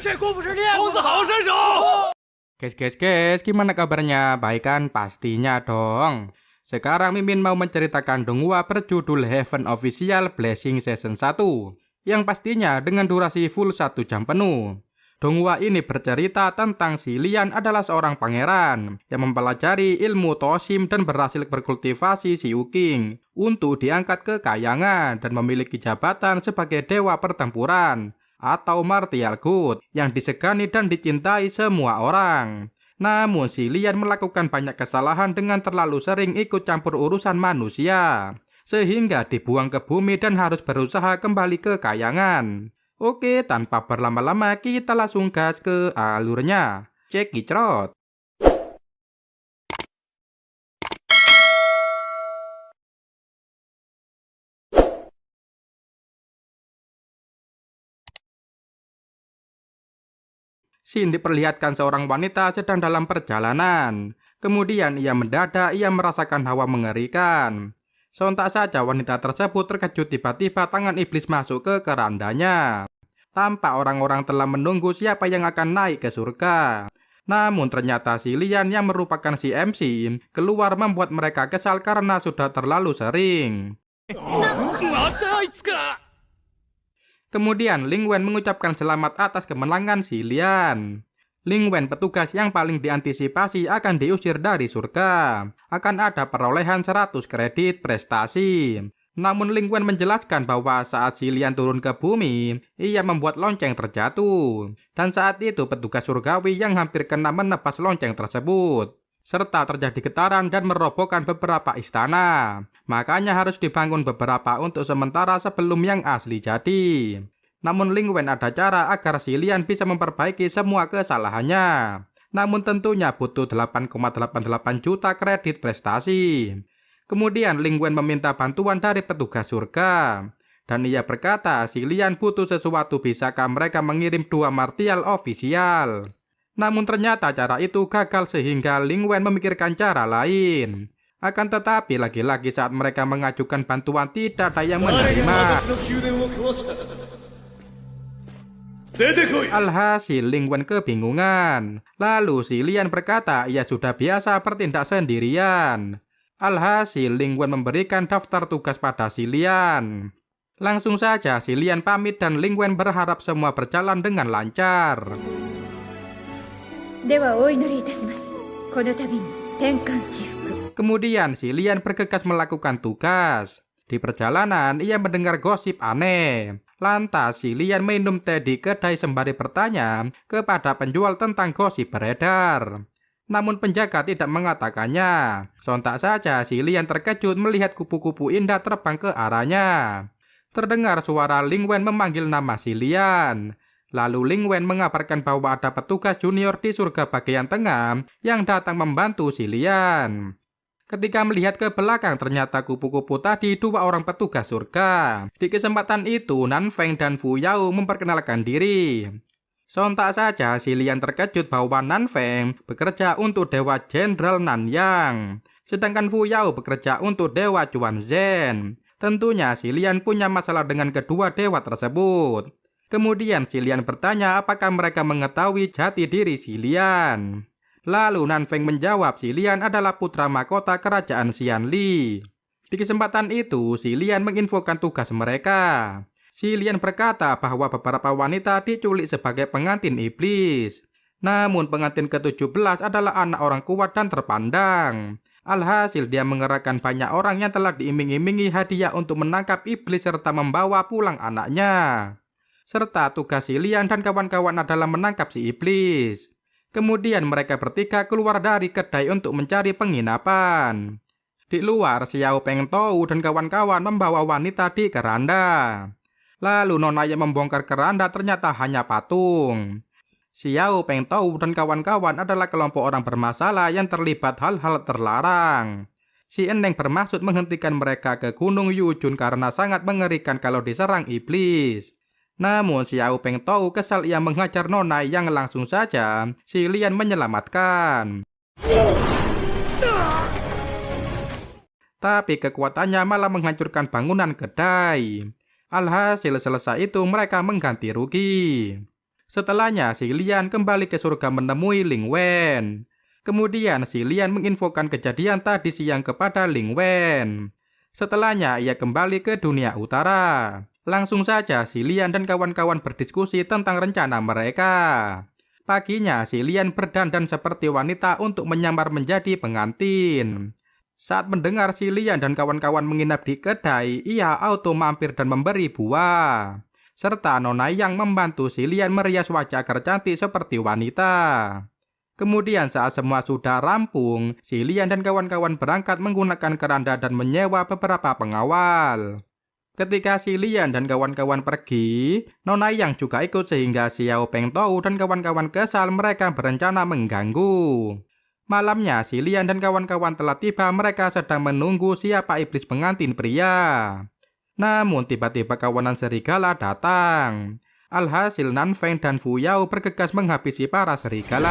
Guys, gimana kabarnya? Baik kan? Pastinya dong. Sekarang Mimin mau menceritakan donghua berjudul Heaven Official Blessing Season 1, yang pastinya dengan durasi full 1 jam penuh. Donghua ini bercerita tentang si Lian adalah seorang pangeran yang mempelajari ilmu Toshim dan berhasil berkultivasi si King untuk diangkat ke kayangan dan memiliki jabatan sebagai dewa pertempuran atau martial god yang disegani dan dicintai semua orang. Namun si Lian melakukan banyak kesalahan dengan terlalu sering ikut campur urusan manusia, sehingga dibuang ke bumi dan harus berusaha kembali ke kayangan. Oke, tanpa berlama-lama kita langsung gas ke alurnya. Cekicrot. Scene diperlihatkan seorang wanita sedang dalam perjalanan. Kemudian ia merasakan hawa mengerikan. Sontak saja wanita tersebut terkejut tiba-tiba tangan iblis masuk ke kerandanya. Tampak orang-orang telah menunggu siapa yang akan naik ke surga. Namun ternyata si Lian yang merupakan si MC keluar membuat mereka kesal karena sudah terlalu sering. Kemudian Ling Wen mengucapkan selamat atas kemenangan si Lian. Ling Wen, petugas yang paling diantisipasi, akan diusir dari surga. Akan ada perolehan 100 kredit prestasi. Namun Ling Wen menjelaskan bahwa saat si Lian turun ke bumi, ia membuat lonceng terjatuh. Dan saat itu petugas surgawi yang hampir kena menebas lonceng tersebut. Serta terjadi getaran dan merobohkan beberapa istana. Makanya harus dibangun beberapa untuk sementara sebelum yang asli jadi. Namun Ling Wen ada cara agar si Lian bisa memperbaiki semua kesalahannya. Namun tentunya butuh 8,88 juta kredit prestasi. Kemudian Ling Wen meminta bantuan dari petugas surga. Dan ia berkata si Lian butuh sesuatu, bisakah mereka mengirim 2 martial ofisial. Namun ternyata cara itu gagal sehingga Ling Wen memikirkan cara lain. Akan tetapi lagi-lagi saat mereka mengajukan bantuan tidak ada yang menerima. Alhasil Ling Wen kebingungan. Lalu si Lian berkata ia sudah biasa bertindak sendirian. Alhasil Ling Wen memberikan daftar tugas pada si Lian. Langsung saja si Lian pamit dan Ling Wen berharap semua berjalan dengan lancar. Kemudian si Lian bergegas melakukan tugas. Di perjalanan ia mendengar gosip aneh. Lantas si Lian minum teh di kedai sembari bertanya kepada penjual tentang gosip beredar. Namun penjaga tidak mengatakannya. Sontak saja si Lian terkejut melihat kupu-kupu indah terbang ke arahnya. Terdengar suara Ling Wen memanggil nama si Lian. Lalu Ling Wen mengabarkan bahwa ada petugas junior di surga bagian tengah yang datang membantu si Lian. Ketika melihat ke belakang ternyata kupu-kupu tadi 2 orang petugas surga. Di kesempatan itu Nan Feng dan Fu Yao memperkenalkan diri. Sontak saja si Lian terkejut bahwa Nan Feng bekerja untuk Dewa Jenderal Nanyang. Sedangkan Fu Yao bekerja untuk Dewa Chuan Zhen. Tentunya si Lian punya masalah dengan kedua dewa tersebut. Kemudian si Lian bertanya apakah mereka mengetahui jati diri si Lian. Lalu Nan Feng menjawab si Lian adalah putra mahkota kerajaan Xianli. Di kesempatan itu si Lian menginfokan tugas mereka. Si Lian berkata bahwa beberapa wanita diculik sebagai pengantin iblis. Namun pengantin ke-17 adalah anak orang kuat dan terpandang. Alhasil dia mengerahkan banyak orang yang telah diiming-imingi hadiah untuk menangkap iblis serta membawa pulang anaknya. Serta tugas si Lian dan kawan-kawan adalah menangkap si iblis. Kemudian mereka bertiga keluar dari kedai untuk mencari penginapan. Di luar, Xiao Peng Tou dan kawan-kawan membawa wanita di keranda. Lalu nona yang membongkar keranda ternyata hanya patung. Xiao Peng Tou dan kawan-kawan adalah kelompok orang bermasalah yang terlibat hal-hal terlarang. Si Eneng bermaksud menghentikan mereka ke Gunung Yujun karena sangat mengerikan kalau diserang iblis. Namun Xiao Peng Tou kesal ia menghajar nona yang langsung saja si Lian menyelamatkan. Tapi kekuatannya malah menghancurkan bangunan kedai. Alhasil selesai itu mereka mengganti rugi. Setelahnya, si Lian kembali ke surga menemui Ling Wen. Kemudian, si Lian menginfokan kejadian tadi siang kepada Ling Wen. Setelahnya, ia kembali ke dunia utara. Langsung saja, si Lian dan kawan-kawan berdiskusi tentang rencana mereka. Paginya, si Lian berdandan seperti wanita untuk menyamar menjadi pengantin. Saat mendengar si Lian dan kawan-kawan menginap di kedai, ia auto mampir dan memberi buah. Serta Nona yang membantu si Lian merias wajah agar cantik seperti wanita. Kemudian saat semua sudah rampung, si Lian dan kawan-kawan berangkat menggunakan keranda dan menyewa beberapa pengawal. Ketika si Lian dan kawan-kawan pergi, Nona yang juga ikut sehingga Xiao Peng Tou dan kawan-kawan kesal mereka berencana mengganggu. Malamnya si Lian dan kawan-kawan telah tiba, mereka sedang menunggu siapa iblis pengantin pria. Namun tiba-tiba kawanan serigala datang. Alhasil Nanfeng dan Fu Yao bergegas menghabisi para serigala.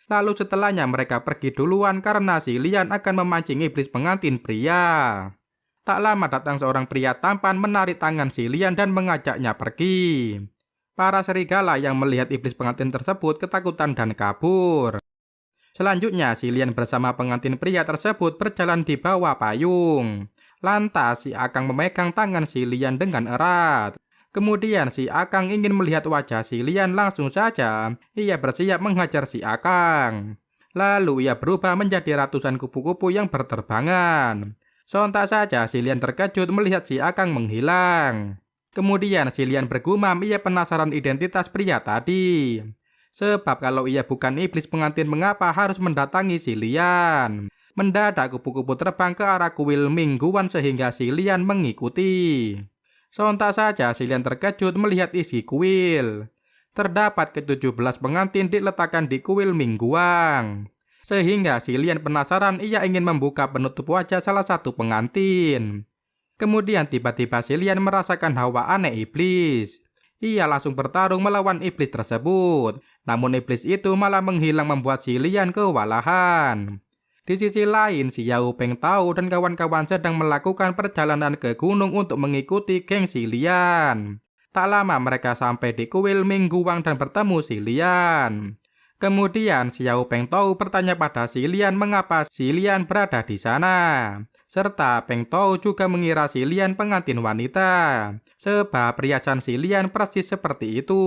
Lalu setelahnya mereka pergi duluan karena si Lian akan memancing iblis pengantin pria. Tak lama datang seorang pria tampan menarik tangan si Lian dan mengajaknya pergi. Para serigala yang melihat iblis pengantin tersebut ketakutan dan kabur. Selanjutnya, si Lian bersama pengantin pria tersebut berjalan di bawah payung. Lantas, si Akang memegang tangan si Lian dengan erat. Kemudian, si Akang ingin melihat wajah si Lian, langsung saja ia bersiap menghajar si Akang. Lalu, ia berubah menjadi ratusan kupu-kupu yang berterbangan. Sontak saja, si Lian terkejut melihat si Akang menghilang. Kemudian, si Lian bergumam, ia penasaran identitas pria tadi. Sebab kalau ia bukan iblis pengantin, mengapa harus mendatangi si Lian? Mendadak kupu-kupu terbang ke arah kuil mingguan sehingga si Lian mengikuti. Sontak saja si Lian terkejut melihat isi kuil. Terdapat ke-17 pengantin diletakkan di kuil mingguan. Sehingga si Lian penasaran, ia ingin membuka penutup wajah salah satu pengantin. Kemudian tiba-tiba si Lian merasakan hawa aneh iblis. Ia langsung bertarung melawan iblis tersebut. Namun iblis itu malah menghilang membuat si Lian kewalahan. Di sisi lain, si Xiao Peng Tou dan kawan-kawan sedang melakukan perjalanan ke gunung untuk mengikuti geng si Lian. Tak lama mereka sampai di kuil Mingguang dan bertemu si Lian. Kemudian Xiao Peng Tou bertanya pada si Lian mengapa si Lian berada di sana. Serta Peng Tou juga mengira si Lian pengantin wanita. Sebab perhiasan si Lian persis seperti itu.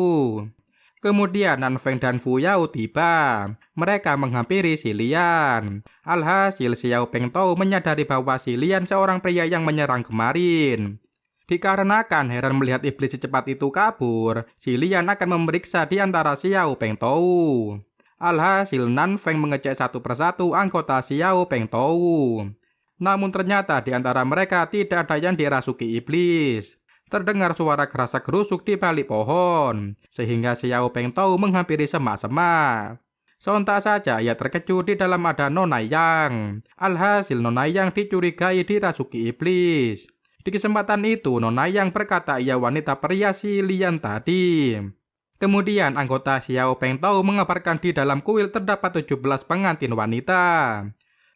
Kemudian Nanfeng dan Fu Yao tiba. Mereka menghampiri si Lian. Alhasil Xiao Peng Tou menyadari bahwa si Lian seorang pria yang menyerang kemarin. Dikarenakan heran melihat iblis secepat itu kabur, si Lian akan memeriksa di antara Xiao Peng Tou. Alhasil Nanfeng mengecek satu persatu anggota Xiao Peng Tou. Namun ternyata di antara mereka tidak ada yang dirasuki iblis. Terdengar suara gerasak-gerusuk di balik pohon, sehingga Xiao Peng Tou menghampiri semak-semak. Sontak saja ia terkejut di dalam ada Nona Yang. Alhasil Nona Yang dicurigai dirasuki iblis. Di kesempatan itu Nona Yang berkata ia wanita pria si Lian tadi. Kemudian anggota Xiao Peng Tou mengabarkan di dalam kuil terdapat 17 pengantin wanita.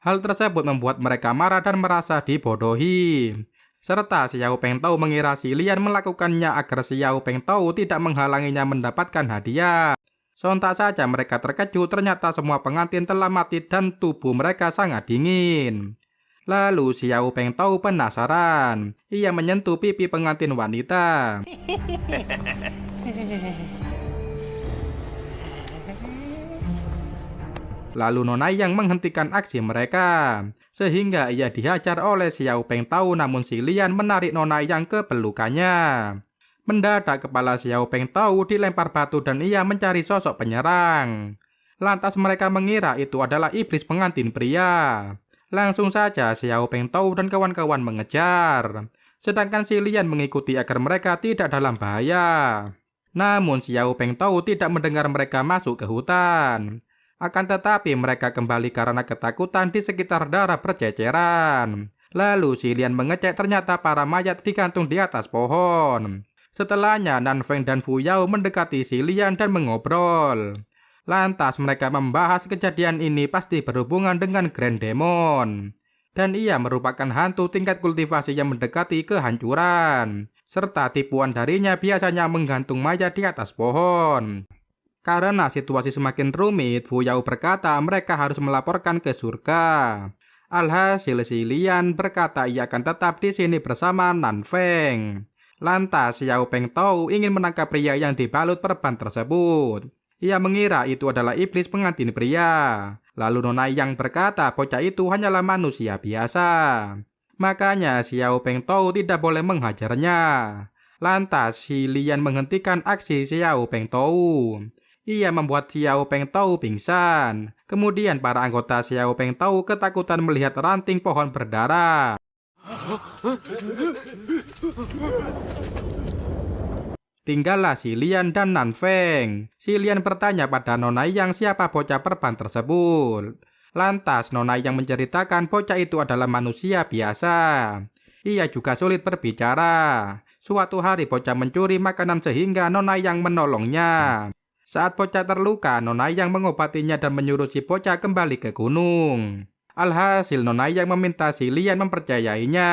Hal tersebut membuat mereka marah dan merasa dibodohi. Serta Xiao Peng Tou mengira si Lian melakukannya agar Xiao Peng Tou tidak menghalanginya mendapatkan hadiah. Sontak saja mereka terkejut, ternyata semua pengantin telah mati dan tubuh mereka sangat dingin. Lalu Xiao Peng Tou penasaran. Ia menyentuh pipi pengantin wanita. Lalu Nona Yang menghentikan aksi mereka. Sehingga ia dihajar oleh Xiao Peng Tou, namun si Lian menarik Nona Yang ke pelukannya. Mendadak kepala Xiao Peng Tou dilempar batu dan ia mencari sosok penyerang. Lantas mereka mengira itu adalah iblis pengantin pria. Langsung saja Xiao Peng Tou dan kawan-kawan mengejar. Sedangkan si Lian mengikuti agar mereka tidak dalam bahaya. Namun Xiao Peng Tou tidak mendengar mereka masuk ke hutan. Akan tetapi mereka kembali karena ketakutan di sekitar darah berceceran. Lalu si Lian mengecek, ternyata para mayat digantung di atas pohon. Setelahnya Nanfeng dan Fu Yao mendekati si Lian dan mengobrol. Lantas mereka membahas kejadian ini pasti berhubungan dengan Grand Demon. dan ia merupakan hantu tingkat kultivasi yang mendekati kehancuran. Serta tipuan darinya biasanya menggantung mayat di atas pohon. Karena situasi semakin rumit, Fu Yao berkata mereka harus melaporkan ke surga. Alhasil si Lian berkata ia akan tetap di sini bersama Nan Feng. Lantas Xiao Peng Tou ingin menangkap pria yang dibalut perban tersebut. Ia mengira itu adalah iblis pengantin pria. Lalu Nona Yang berkata bocah itu hanyalah manusia biasa. Makanya Xiao Peng Tou tidak boleh menghajarnya. Lantas si Lian menghentikan aksi Xiao Peng Tou. Ia membuat Xiao Peng Tou pingsan. Kemudian para anggota Xiao Peng Tou ketakutan melihat ranting pohon berdarah. Tinggallah si Lian dan Nan Feng. Si Lian bertanya pada Nona Yang siapa bocah perban tersebut. Lantas Nona Yang menceritakan bocah itu adalah manusia biasa. Ia juga sulit berbicara. Suatu hari bocah mencuri makanan sehingga Nona Yang menolongnya. Saat bocah terluka, Nona Yang mengobatinya dan menyuruh si bocah kembali ke gunung. Alhasil Nona Yang meminta si Lian mempercayainya.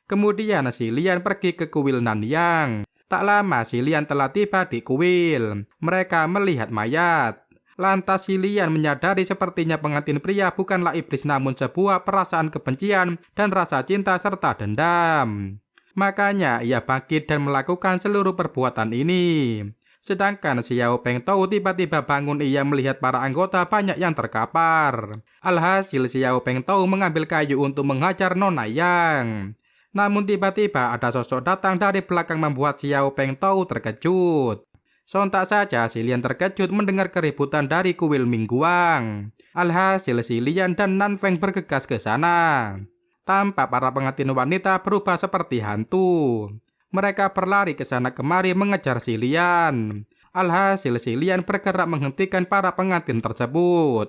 Kemudian si Lian pergi ke kuil Nan Yang. Tak lama si Lian telah tiba di kuil. Mereka melihat mayat. Lantas si Lian menyadari sepertinya pengantin pria bukanlah iblis namun sebuah perasaan kebencian dan rasa cinta serta dendam. Makanya ia bangkit dan melakukan seluruh perbuatan ini. Sedangkan Xiao Peng Tou tiba-tiba bangun ia melihat para anggota banyak yang terkapar. Alhasil Xiao Peng Tou mengambil kayu untuk menghajar Nona Yang. Namun tiba-tiba ada sosok datang dari belakang membuat Xiao Peng Tou terkejut. Sontak saja si Lian terkejut mendengar keributan dari kuil Mingguang. Alhasil si Lian dan Nan Feng bergegas ke sana. Tampak para pengantin wanita berubah seperti hantu. Mereka berlari ke sana kemari mengejar si Lian. Alhasil si Lian bergerak menghentikan para pengantin tersebut.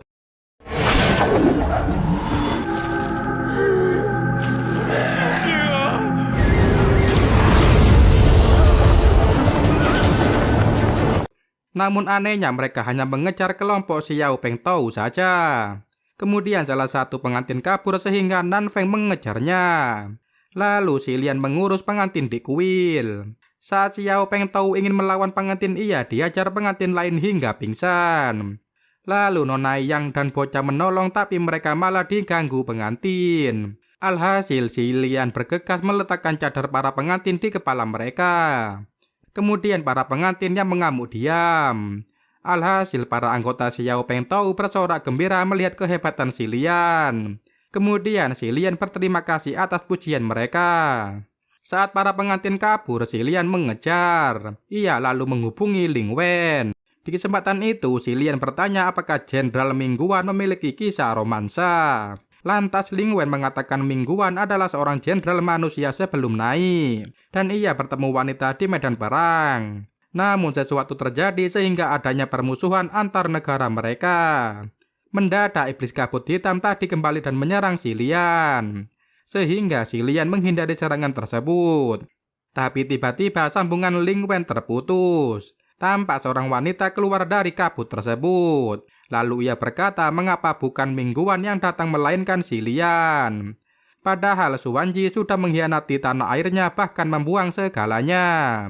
Namun anehnya mereka hanya mengejar kelompok Xiao Peng Tou saja. Kemudian salah satu pengantin kabur sehingga Nan Feng mengejarnya. Lalu si Lian mengurus pengantin di kuil. Saat Xiao Peng Tou ingin melawan pengantin ia diajar pengantin lain hingga pingsan. Lalu Nona Yang dan bocah menolong tapi mereka malah diganggu pengantin. Alhasil si Lian bergegas meletakkan cadar para pengantin di kepala mereka. Kemudian para pengantin yang mengamuk diam. Alhasil para anggota Xiao Peng Tou bersorak gembira melihat kehebatan si Lian. Kemudian si Lian berterima kasih atas pujian mereka. Saat para pengantin kabur, si Lian mengejar. Ia lalu menghubungi Ling Wen. Di kesempatan itu, si Lian bertanya apakah Jenderal Mingguan memiliki kisah romansa. Lantas Ling Wen mengatakan Mingguan adalah seorang jenderal manusia sebelum naik. Dan ia bertemu wanita di medan perang. Namun sesuatu terjadi sehingga adanya permusuhan antar negara mereka. Mendadak iblis kabut hitam tadi kembali dan menyerang si Lian. Sehingga si Lian menghindari serangan tersebut. Tapi tiba-tiba sambungan Ling Wen terputus. Tampak seorang wanita keluar dari kabut tersebut. Lalu ia berkata mengapa bukan Mingguan yang datang melainkan si Lian. Padahal Suwanji sudah mengkhianati tanah airnya bahkan membuang segalanya.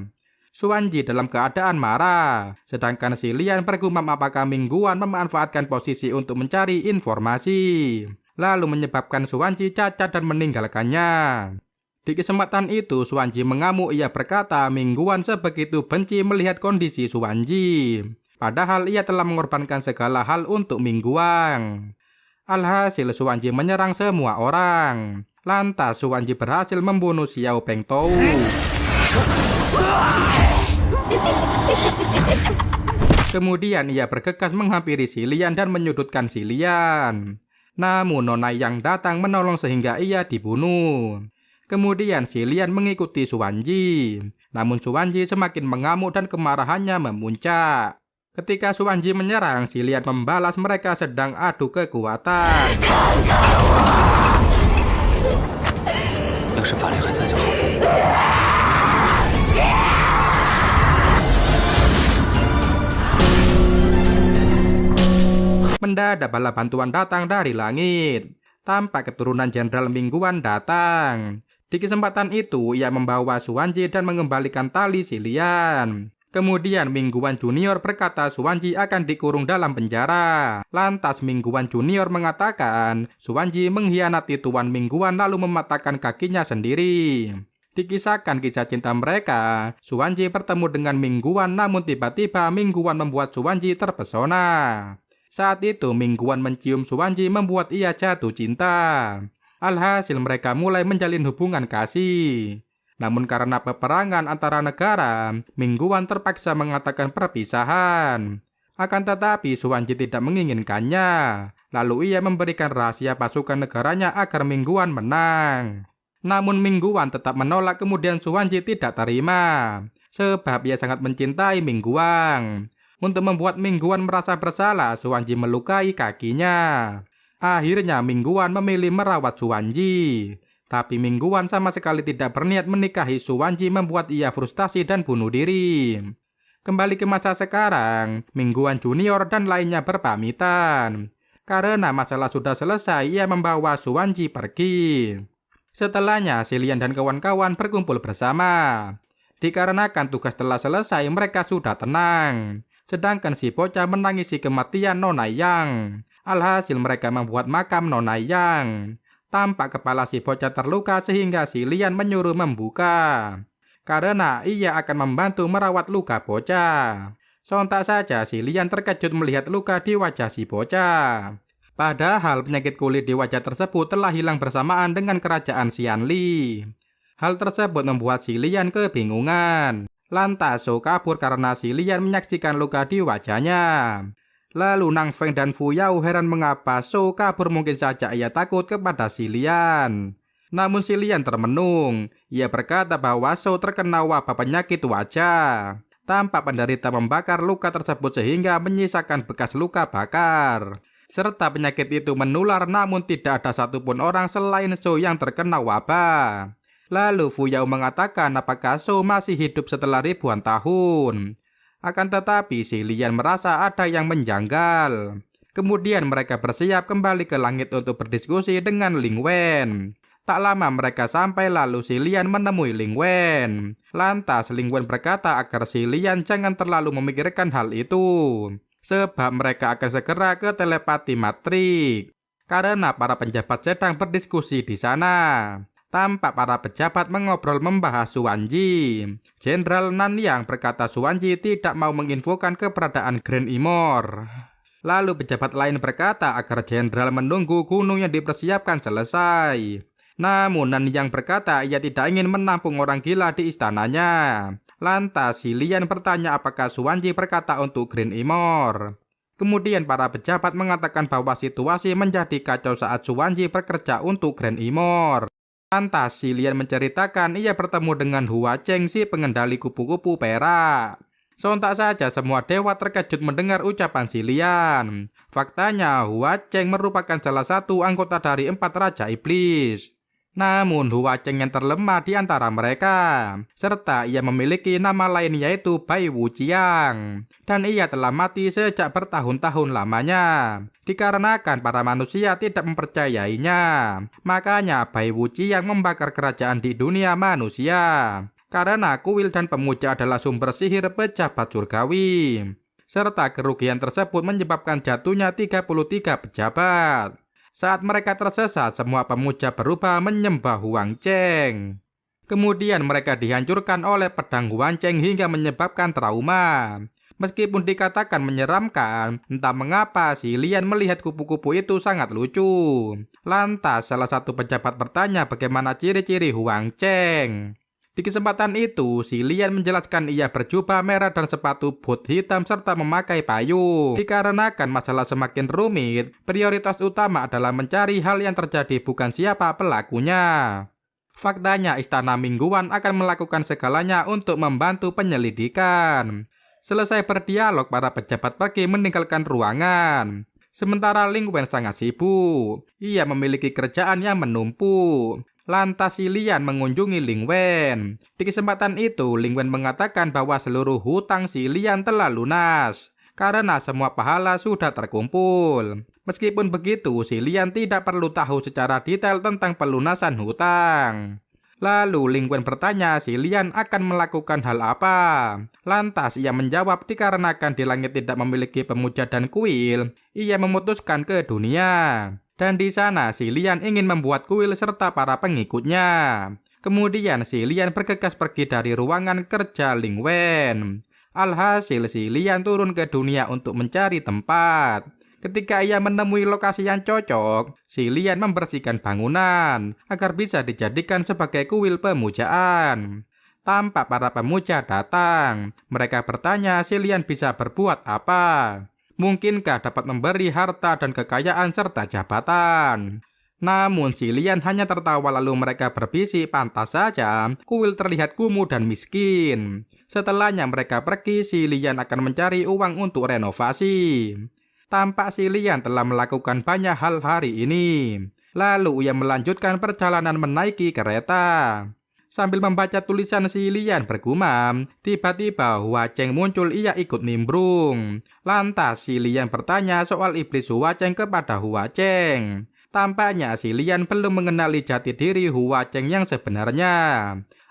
Suwanji dalam keadaan marah. Sedangkan si Lian bergumam apakah Mingguan memanfaatkan posisi untuk mencari informasi. Lalu menyebabkan Suwanji cacat dan meninggalkannya. Di kesempatan itu Suwanji mengamuk ia berkata Mingguan sebegitu benci melihat kondisi Suwanji. Padahal ia telah mengorbankan segala hal untuk Mingguan. Alhasil Suwanji menyerang semua orang. Lantas Suwanji berhasil membunuh Xiao Peng Tou. Kemudian ia bergegas menghampiri si Lian dan menyudutkan si Lian. Namun Nona Yang datang menolong sehingga ia dibunuh. Kemudian si Lian mengikuti Suwanji. Namun Suwanji semakin mengamuk dan kemarahannya memuncak. Ketika Suwanji menyerang, si Lian membalas mereka sedang adu kekuatan. Mendadak bala bantuan datang dari langit. Tampak keturunan Jenderal Mingguan datang. Di kesempatan itu, ia membawa Suwanji dan mengembalikan tali si Lian. Kemudian Mingguan Junior berkata Suwanji akan dikurung dalam penjara. Lantas Mingguan Junior mengatakan Suwanji mengkhianati Tuan Mingguan lalu mematahkan kakinya sendiri. Dikisahkan kisah cinta mereka, Suwanji bertemu dengan Mingguan namun tiba-tiba Mingguan membuat Suwanji terpesona. Saat itu Mingguan mencium Suwanji membuat ia jatuh cinta. Alhasil mereka mulai menjalin hubungan kasih. Namun karena peperangan antara negara, Mingguan terpaksa mengatakan perpisahan. Akan tetapi Suwanji tidak menginginkannya. Lalu ia memberikan rahasia pasukan negaranya agar Mingguan menang. Namun Mingguan tetap menolak, kemudian Suwanji tidak terima. Sebab ia sangat mencintai Mingguan. Untuk membuat Mingguan merasa bersalah, Suwanji melukai kakinya. Akhirnya Mingguan memilih merawat Suwanji. Tapi Mingguan sama sekali tidak berniat menikahi Suwanji, membuat ia frustasi dan bunuh diri. Kembali ke masa sekarang, Mingguan Junior dan lainnya berpamitan. Karena masalah sudah selesai, ia membawa Suwanji pergi. Setelahnya, si Lian dan kawan-kawan berkumpul bersama. Dikarenakan tugas telah selesai, mereka sudah tenang. Sedangkan si bocah menangisi kematian Nona Yang. Alhasil mereka membuat makam Nona Yang. Tampak kepala si bocah terluka sehingga si Lian menyuruh membuka. Karena ia akan membantu merawat luka bocah. Sontak saja si Lian terkejut melihat luka di wajah si bocah. Padahal penyakit kulit di wajah tersebut telah hilang bersamaan dengan kerajaan Xianli. Hal tersebut membuat si Lian kebingungan. Lantas Zhou kabur karena si Lian menyaksikan luka di wajahnya. Lalu Nang Feng dan Fu Yao heran mengapa Zhou kabur, mungkin saja ia takut kepada si Lian. Namun si Lian termenung. Ia berkata bahwa Zhou terkena wabah penyakit wajah. Tampak penderita membakar luka tersebut sehingga menyisakan bekas luka bakar. Serta penyakit itu menular namun tidak ada satupun orang selain Zhou yang terkena wabah. Lalu Fu Yao mengatakan apakah Zhou masih hidup setelah ribuan tahun. Akan tetapi si Lian merasa ada yang menjanggal. Kemudian mereka bersiap kembali ke langit untuk berdiskusi dengan Ling Wen. Tak lama mereka sampai lalu si Lian menemui Ling Wen. Lantas Ling Wen berkata agar si Lian jangan terlalu memikirkan hal itu. Sebab mereka akan segera ke telepati matrik. Karena para penjabat sedang berdiskusi di sana. Tampak para pejabat mengobrol membahas Suwanji. Jenderal Nanyang berkata Suwanji tidak mau menginfokan keberadaan Grand Imor. Lalu pejabat lain berkata agar jenderal menunggu gunung yang dipersiapkan selesai. Namun Nanyang berkata ia tidak ingin menampung orang gila di istananya. Lantas si Lian bertanya apakah Suwanji berkata untuk Grand Imor. Kemudian para pejabat mengatakan bahwa situasi menjadi kacau saat Suwanji bekerja untuk Grand Imor. Lantas si Lian menceritakan ia bertemu dengan Hua Cheng, si pengendali kupu-kupu perak. Sontak saja semua dewa terkejut mendengar ucapan si Lian. Faktanya Hua Cheng merupakan salah satu anggota dari 4 Raja Iblis. Namun Hua Cheng yang terlemah di antara mereka. Serta ia memiliki nama lain yaitu Bai Wujiang. Dan ia telah mati sejak bertahun-tahun lamanya. Dikarenakan para manusia tidak mempercayainya. Makanya Bai Wujiang membakar kerajaan di dunia manusia. Karena kuil dan pemuja adalah sumber sihir pejabat surgawi. Serta kerugian tersebut menyebabkan jatuhnya 33 pejabat. Saat mereka tersesat, semua pemuja berubah menyembah Huang Cheng. Kemudian mereka dihancurkan oleh pedang Huang Cheng hingga menyebabkan trauma. Meskipun dikatakan menyeramkan, entah mengapa si Lian melihat kupu-kupu itu sangat lucu. Lantas salah satu pejabat bertanya bagaimana ciri-ciri Huang Cheng. Di kesempatan itu, si Lian menjelaskan ia berjubah merah dan sepatu boot hitam serta memakai payung. Dikarenakan masalah semakin rumit, prioritas utama adalah mencari hal yang terjadi bukan siapa pelakunya. Faktanya Istana Mingguan akan melakukan segalanya untuk membantu penyelidikan. Selesai berdialog, para pejabat pergi meninggalkan ruangan. Sementara Ling Wen sangat sibuk. Ia memiliki kerjaan yang menumpuk. Lantas si Lian mengunjungi Ling Wen. Di kesempatan itu, Ling Wen mengatakan bahwa seluruh hutang si Lian telah lunas. Karena semua pahala sudah terkumpul. Meskipun begitu, si Lian tidak perlu tahu secara detail tentang pelunasan hutang. Lalu Ling Wen bertanya si Lian akan melakukan hal apa. Lantas ia menjawab dikarenakan di langit tidak memiliki pemuja dan kuil, ia memutuskan ke dunia. Dan di sana si Lian ingin membuat kuil serta para pengikutnya. Kemudian si Lian bergegas pergi dari ruangan kerja Ling Wen. Alhasil si Lian turun ke dunia untuk mencari tempat. Ketika ia menemui lokasi yang cocok, si Lian membersihkan bangunan agar bisa dijadikan sebagai kuil pemujaan. Tampak para pemuja datang. Mereka bertanya si Lian bisa berbuat apa. Mungkinkah dapat memberi harta dan kekayaan serta jabatan? Namun si Lian hanya tertawa lalu mereka berbisik, pantas saja kuil terlihat kumuh dan miskin. Setelahnya mereka pergi, si Lian akan mencari uang untuk renovasi. Tampak si Lian telah melakukan banyak hal hari ini. Lalu ia melanjutkan perjalanan menaiki kereta. Sambil membaca tulisan si Lian bergumam, tiba-tiba Hua Cheng muncul, ia ikut nimbrung. Lantas si Lian bertanya soal iblis Hua Cheng kepada Hua Cheng. Tampaknya si Lian belum mengenali jati diri Hua Cheng yang sebenarnya.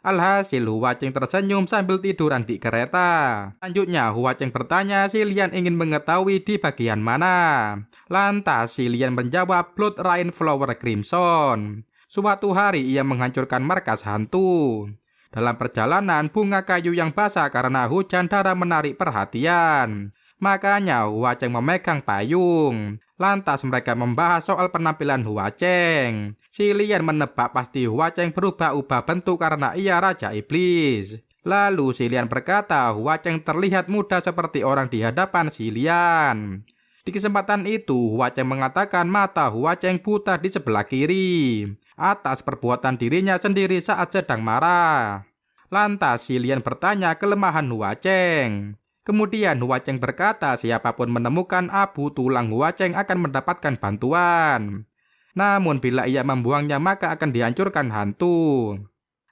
Alhasil Hua Cheng tersenyum sambil tiduran di kereta. Selanjutnya Hua Cheng bertanya si Lian ingin mengetahui di bagian mana. Lantas si Lian menjawab Blood Rain Flower Crimson. Suatu hari ia menghancurkan markas hantu. Dalam perjalanan bunga kayu yang basah karena hujan darah menarik perhatian. Makanya Hua Cheng memegang payung. Lantas mereka membahas soal penampilan Hua Cheng. Si Lian menebak pasti Hua Cheng berubah-ubah bentuk karena ia Raja Iblis. Lalu si Lian berkata Hua Cheng terlihat muda seperti orang di hadapan si Lian. Di kesempatan itu Hua Cheng mengatakan mata Hua Cheng buta di sebelah kiri atas perbuatan dirinya sendiri saat sedang marah. Lantas si Lian bertanya kelemahan Hua Cheng. Kemudian Hua Cheng berkata siapapun menemukan abu tulang Hua Cheng akan mendapatkan bantuan. Namun bila ia membuangnya maka akan dihancurkan hantu.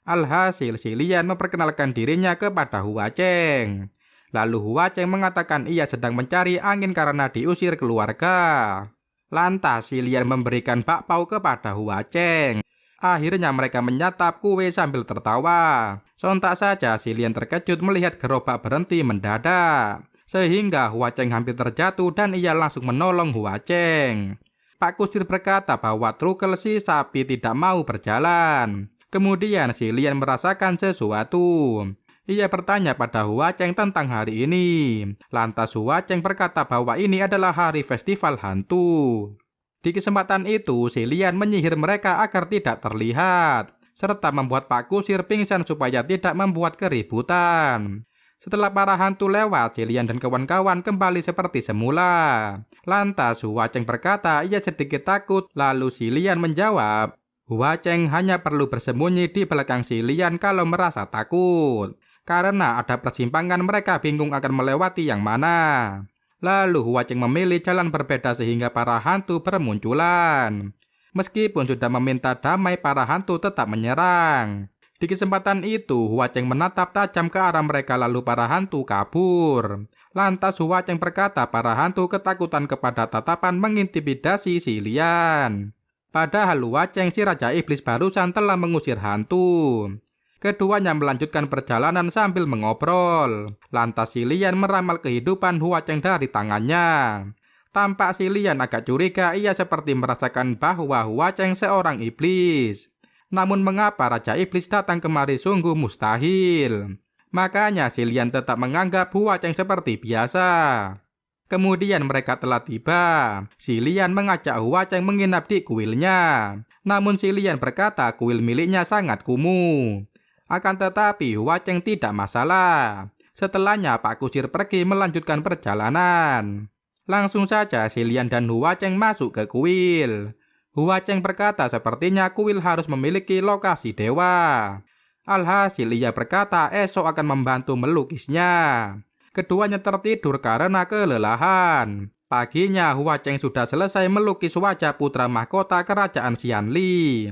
Alhasil si Lian memperkenalkan dirinya kepada Hua Cheng. Lalu Hua Cheng mengatakan ia sedang mencari angin karena diusir keluarga. Lantas si Lian memberikan bakpao kepada Hua Cheng. Akhirnya mereka menyantap kue sambil tertawa. Sontak saja si Lian terkejut melihat gerobak berhenti mendadak. Sehingga Hua Cheng hampir terjatuh dan ia langsung menolong Hua Cheng. Pak Kusir berkata bahwa trukel si sapi tidak mau berjalan. Kemudian si Lian merasakan sesuatu. Ia bertanya pada Hua Cheng tentang hari ini. Lantas Hua Cheng berkata bahwa ini adalah hari festival hantu. Di kesempatan itu, si Lian menyihir mereka agar tidak terlihat, serta membuat Pak Kusir pingsan supaya tidak membuat keributan. Setelah para hantu lewat, si Lian dan kawan-kawan kembali seperti semula. Lantas Hua Cheng berkata ia sedikit takut, lalu si Lian menjawab, Hua Cheng hanya perlu bersembunyi di belakang si Lian kalau merasa takut. Karena ada persimpangan mereka bingung akan melewati yang mana. Lalu Hua Cheng memilih jalan berbeda sehingga para hantu bermunculan. Meskipun sudah meminta damai, para hantu tetap menyerang. Di kesempatan itu, Hua Cheng menatap tajam ke arah mereka lalu para hantu kabur. Lantas Hua Cheng berkata para hantu ketakutan kepada tatapan mengintimidasi si Lian. Padahal Hua Cheng si Raja Iblis barusan telah mengusir hantu. Keduanya melanjutkan perjalanan sambil mengobrol. Lantas si Lian meramal kehidupan Hua Cheng dari tangannya. Tampak si Lian agak curiga, ia seperti merasakan bahwa Hua Cheng seorang iblis. Namun mengapa Raja Iblis datang kemari sungguh mustahil. Makanya si Lian tetap menganggap Hua Cheng seperti biasa. Kemudian mereka telah tiba. Si Lian mengajak Hua Cheng menginap di kuilnya. Namun si Lian berkata kuil miliknya sangat kumuh. Akan tetapi Hua Cheng tidak masalah. Setelahnya Pak Kusir pergi melanjutkan perjalanan. Langsung saja si Lian dan Hua Cheng masuk ke kuil. Hua Cheng berkata sepertinya kuil harus memiliki lokasi dewa. Alhasil ia berkata esok akan membantu melukisnya. Keduanya tertidur karena kelelahan. Paginya Hua Cheng sudah selesai melukis wajah putra mahkota kerajaan Xianli.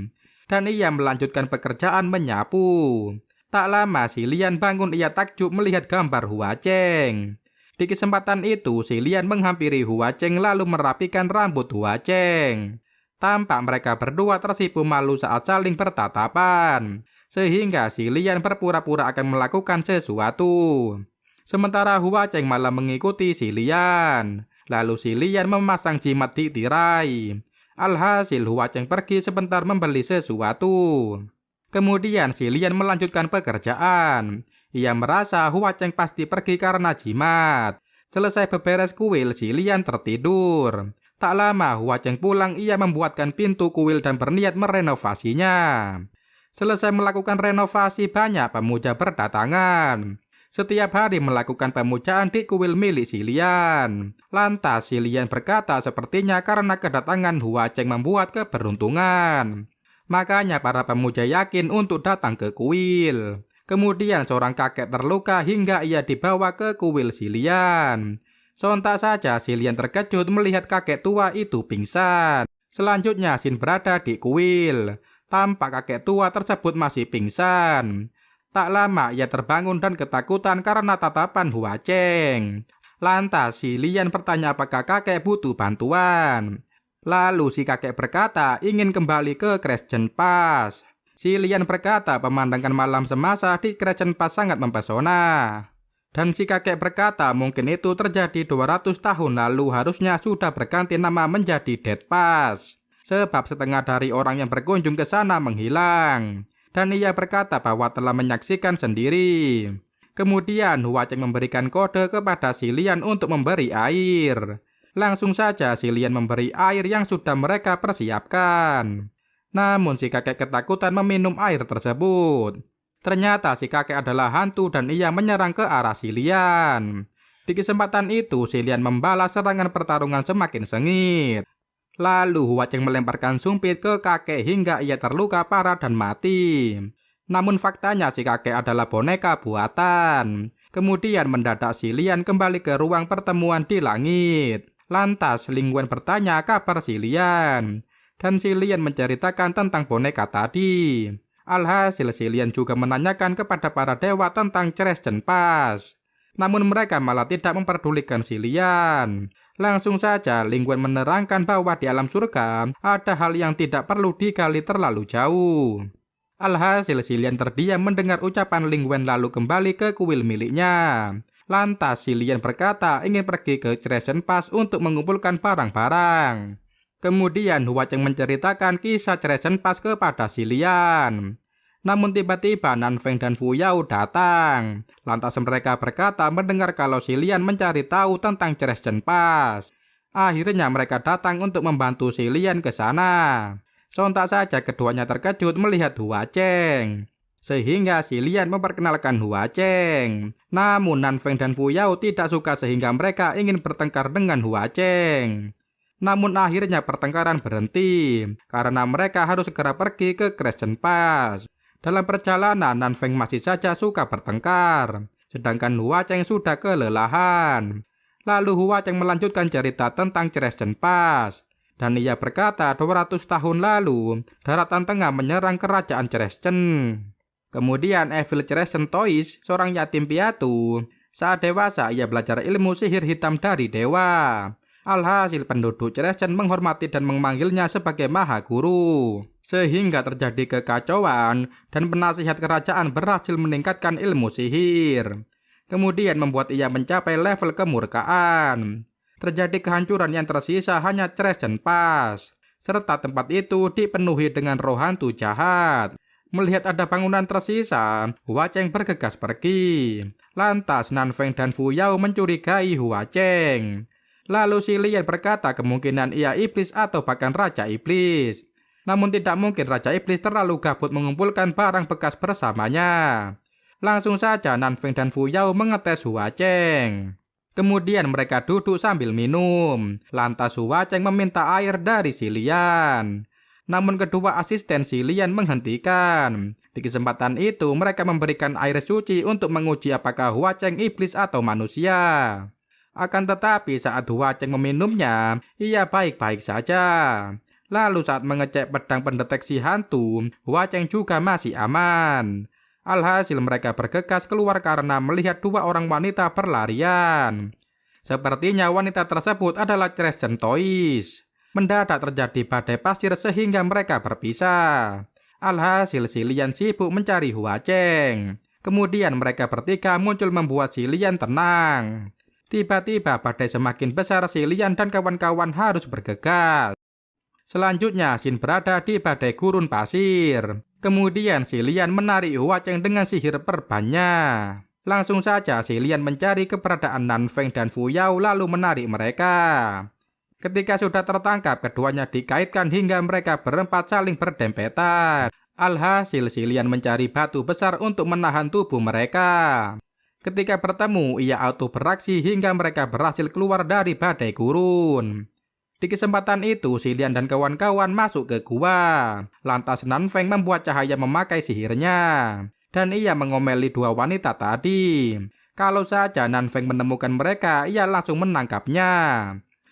Dan ia melanjutkan pekerjaan menyapu. Tak lama si Lian bangun, ia takjub melihat gambar Hua Cheng. Di kesempatan itu, si Lian menghampiri Hua Cheng lalu merapikan rambut Hua Cheng. Tampak mereka berdua tersipu malu saat saling bertatapan, sehingga si Lian berpura-pura akan melakukan sesuatu. Sementara Hua Cheng malah mengikuti si Lian. Lalu si Lian memasang jimat di tirai. Alhasil Hua Cheng pergi sebentar membeli sesuatu. Kemudian si Lian melanjutkan pekerjaan. Ia merasa Hua Cheng pasti pergi karena jimat. Selesai beberes kuil, si Lian tertidur. Tak lama Hua Cheng pulang, ia membuatkan pintu kuil dan berniat merenovasinya. Selesai melakukan renovasi, banyak pemuja berdatangan. Setiap hari melakukan pemujaan di kuil milik si Lian. Lantas si Lian berkata sepertinya karena kedatangan Hua Cheng membuat keberuntungan. Makanya para pemuja yakin untuk datang ke kuil. Kemudian seorang kakek terluka hingga ia dibawa ke kuil si Lian. Sontak saja si Lian terkejut melihat kakek tua itu pingsan. Selanjutnya Xin berada di kuil. Tampak kakek tua tersebut masih pingsan. Tak lama ia terbangun dan ketakutan karena tatapan Hua Cheng. Lantas si Lian bertanya apakah kakek butuh bantuan. Lalu si kakek berkata ingin kembali ke Crescent Pass. Si Lian berkata pemandangan malam semasa di Crescent Pass sangat mempesona. Dan si kakek berkata mungkin itu terjadi 200 tahun lalu, harusnya sudah berganti nama menjadi Dead Pass. Sebab setengah dari orang yang berkunjung ke sana menghilang. Dan ia berkata bahwa telah menyaksikan sendiri. Kemudian Hua Cheng memberikan kode kepada si Lian untuk memberi air. Langsung saja si Lian memberi air yang sudah mereka persiapkan. Namun si kakek ketakutan meminum air tersebut. Ternyata si kakek adalah hantu dan ia menyerang ke arah si Lian. Di kesempatan itu si Lian membalas serangan pertarungan semakin sengit. Lalu Hua Cheng melemparkan sumpit ke kakek hingga ia terluka parah dan mati. Namun faktanya si kakek adalah boneka buatan. Kemudian mendadak si Lian kembali ke ruang pertemuan di langit. Lantas Ling Wen bertanya kabar si Lian. Dan si Lian menceritakan tentang boneka tadi. Alhasil si Lian juga menanyakan kepada para dewa tentang Crescent Pass. Namun mereka malah tidak memperdulikan si Lian. Langsung saja Ling Wen menerangkan bahwa di alam surga ada hal yang tidak perlu digali terlalu jauh. Alhasil si Lian terdiam mendengar ucapan Ling Wen lalu kembali ke kuil miliknya. Lantas si Lian berkata ingin pergi ke Crescent Pass untuk mengumpulkan barang-barang. Kemudian Hua Cheng menceritakan kisah Crescent Pass kepada si Lian. Namun tiba-tiba Nanfeng dan Fu Yao datang. Lantas mereka berkata mendengar kalau si Lian mencari tahu tentang Crescent Pass. Akhirnya mereka datang untuk membantu si Lian ke sana. Sontak saja keduanya terkejut melihat Hua Cheng. Sehingga si Lian memperkenalkan Hua Cheng. Namun Nanfeng dan Fu Yao tidak suka sehingga mereka ingin bertengkar dengan Hua Cheng. Namun akhirnya pertengkaran berhenti karena mereka harus segera pergi ke Crescent Pass. Dalam perjalanan Nanfeng masih saja suka bertengkar, sedangkan Hua Cheng sudah kelelahan. Lalu Hua Cheng melanjutkan cerita tentang Crescent Pass. Dan ia berkata 200 tahun lalu daratan tengah menyerang kerajaan Crescent. Kemudian Evil Crescent Toys, seorang yatim piatu. Saat dewasa ia belajar ilmu sihir hitam dari dewa. Alhasil penduduk Crescent menghormati dan memanggilnya sebagai Maha Guru. Sehingga terjadi kekacauan dan penasihat kerajaan berhasil meningkatkan ilmu sihir. Kemudian membuat ia mencapai level kemurkaan. Terjadi kehancuran yang tersisa hanya Crescent Pass. Serta tempat itu dipenuhi dengan roh hantu jahat. Melihat ada bangunan tersisa, Hua Cheng bergegas pergi. Lantas Nanfeng dan Fu Yao mencurigai Hua Cheng. Lalu si Lian berkata kemungkinan ia iblis atau bahkan Raja Iblis. Namun tidak mungkin Raja Iblis terlalu gabut mengumpulkan barang bekas bersamanya. Langsung saja Nanfeng dan Fu Yao mengetes Hua Cheng. Kemudian mereka duduk sambil minum. Lantas Hua Cheng meminta air dari si Lian. Namun kedua asisten si Lian menghentikan. Di kesempatan itu mereka memberikan air suci untuk menguji apakah Hua Cheng iblis atau manusia. Akan tetapi saat Hua Cheng meminumnya, ia baik-baik saja. Lalu saat mengecek pedang pendeteksi hantu, Hua Cheng juga masih aman. Alhasil mereka bergegas keluar karena melihat dua orang wanita berlarian. Sepertinya wanita tersebut adalah Crescent Toys. Mendadak terjadi badai pasir sehingga mereka berpisah. Alhasil si Lian sibuk mencari Hua Cheng. Kemudian mereka bertiga muncul membuat si Lian tenang. Tiba-tiba badai semakin besar, si Lian dan kawan-kawan harus bergegas. Selanjutnya Xin berada di badai gurun pasir. Kemudian si Lian menarik Hua Cheng dengan sihir perbannya. Langsung saja si Lian mencari keberadaan Nan Feng dan Fu Yao lalu menarik mereka. Ketika sudah tertangkap, keduanya dikaitkan hingga mereka berempat saling berdempetan. Alhasil si Lian mencari batu besar untuk menahan tubuh mereka. Ketika bertemu, ia auto beraksi hingga mereka berhasil keluar dari badai gurun. Di kesempatan itu, si Lian dan kawan-kawan masuk ke gua. Lantas Nan Feng membuat cahaya memakai sihirnya. Dan ia mengomeli dua wanita tadi. Kalau saja Nan Feng menemukan mereka, ia langsung menangkapnya.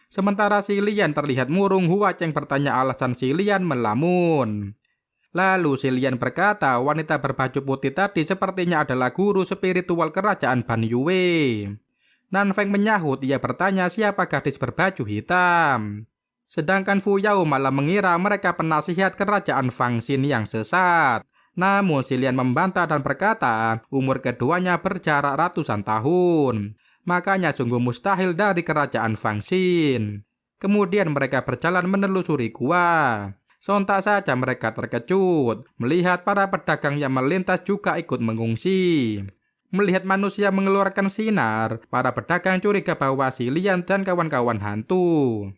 Sementara si Lian terlihat murung, Hua Cheng bertanya alasan si Lian melamun. Lalu si Lian berkata wanita berbaju putih tadi sepertinya adalah guru spiritual kerajaan Ban Yue. Nan Feng menyahut, ia bertanya siapa gadis berbaju hitam. Sedangkan Fu Yao malah mengira mereka penasihat kerajaan Fang Xin yang sesat. Namun si Lian membantah dan berkata umur keduanya berjarak ratusan tahun. Makanya sungguh mustahil dari kerajaan Fang Xin. Kemudian mereka berjalan menelusuri gua. Sontak saja mereka terkejut melihat para pedagang yang melintas juga ikut mengungsi. Melihat manusia mengeluarkan sinar, para pedagang curiga bahwa si Lian dan kawan-kawan hantu.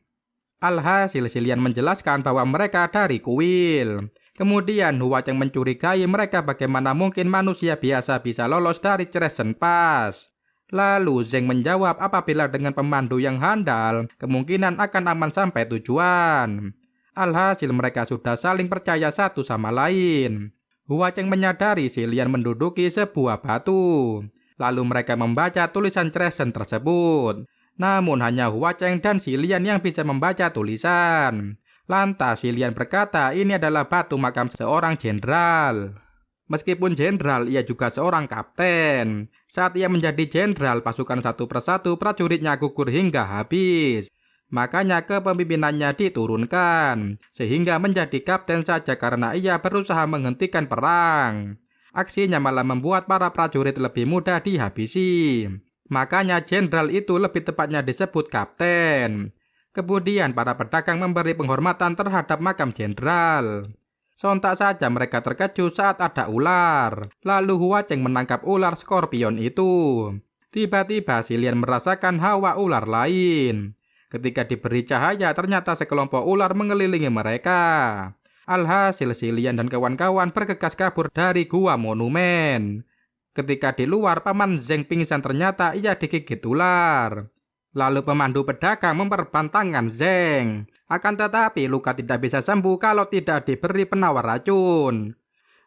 Alhasil si Lian menjelaskan bahwa mereka dari kuil. Kemudian Hua Cheng mencurigai mereka bagaimana mungkin manusia biasa bisa lolos dari Crescent Pass. Lalu Zeng menjawab apabila dengan pemandu yang handal, kemungkinan akan aman sampai tujuan. Alhasil mereka sudah saling percaya satu sama lain. Hua Cheng menyadari si Lian menduduki sebuah batu. Lalu mereka membaca tulisan Crescent tersebut. Namun hanya Hua Cheng dan si Lian yang bisa membaca tulisan. Lantas si Lian berkata ini adalah batu makam seorang jenderal. Meskipun jenderal, ia juga seorang kapten. Saat ia menjadi jenderal, pasukan satu persatu prajuritnya gugur hingga habis. Makanya kepemimpinannya diturunkan, sehingga menjadi kapten saja karena ia berusaha menghentikan perang. Aksinya malah membuat para prajurit lebih mudah dihabisi. Makanya jenderal itu lebih tepatnya disebut kapten. Kemudian para pedagang memberi penghormatan terhadap makam jenderal. Sontak saja mereka terkejut saat ada ular. Lalu Hua Cheng menangkap ular skorpion itu. Tiba-tiba si Lian merasakan hawa ular lain. Ketika diberi cahaya, ternyata sekelompok ular mengelilingi mereka. Alhasil si Lian dan kawan-kawan bergegas kabur dari gua monumen. Ketika di luar, Paman Zeng pingsan, ternyata ia digigit ular. Lalu pemandu pedagang memperbantangan Zeng. Akan tetapi luka tidak bisa sembuh kalau tidak diberi penawar racun.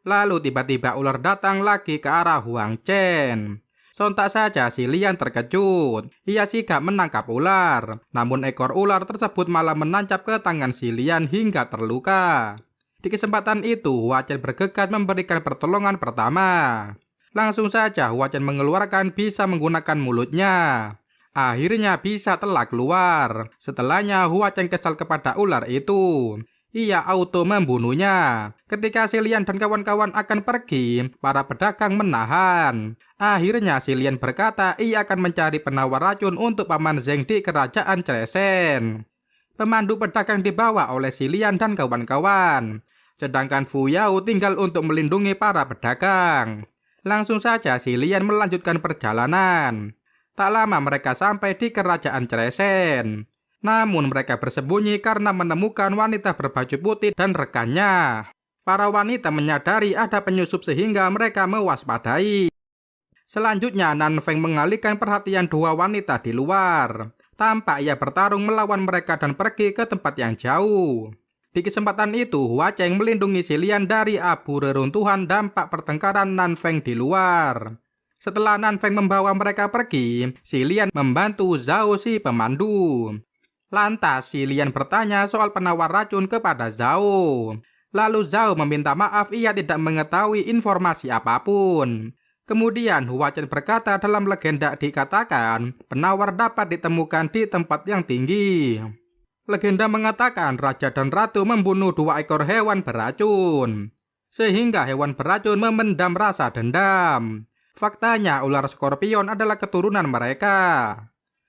Lalu tiba-tiba ular datang lagi ke arah Huang Chen. Sontak saja si Lian terkejut. Ia sigap menangkap ular. Namun ekor ular tersebut malah menancap ke tangan si Lian hingga terluka. Di kesempatan itu Hua Chen bergegas memberikan pertolongan pertama. Langsung saja Hua Chen mengeluarkan bisa menggunakan mulutnya. Akhirnya bisa telah keluar. Setelahnya Hua Cheng kesal kepada ular itu. Ia auto membunuhnya. Ketika si Lian dan kawan-kawan akan pergi, para pedagang menahan. Akhirnya si Lian berkata ia akan mencari penawar racun untuk Paman Zeng di kerajaan Crescent. Pemandu pedagang dibawa oleh si Lian dan kawan-kawan. Sedangkan Fu Yao tinggal untuk melindungi para pedagang. Langsung saja si Lian melanjutkan perjalanan. Tak lama mereka sampai di kerajaan Crescent. Namun mereka bersembunyi karena menemukan wanita berbaju putih dan rekannya. Para wanita menyadari ada penyusup sehingga mereka mewaspadai. Selanjutnya Nan Feng mengalihkan perhatian dua wanita di luar. Tampak ia bertarung melawan mereka dan pergi ke tempat yang jauh. Di kesempatan itu Hua Cheng melindungi si Lian dari abu reruntuhan dampak pertengkaran Nan Feng di luar. Setelah Nan Feng membawa mereka pergi, si Lian membantu Zhao si pemandu. Lantas si Lian bertanya soal penawar racun kepada Zhao. Lalu Zhao meminta maaf ia tidak mengetahui informasi apapun. Kemudian Hua Chen berkata dalam legenda dikatakan penawar dapat ditemukan di tempat yang tinggi. Legenda mengatakan raja dan ratu membunuh 2 ekor hewan beracun, sehingga hewan beracun memendam rasa dendam. Faktanya ular skorpion adalah keturunan mereka.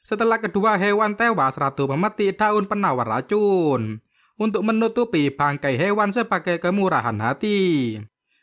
Setelah kedua hewan tewas, ratu memetik daun penawar racun untuk menutupi bangkai hewan sebagai kemurahan hati.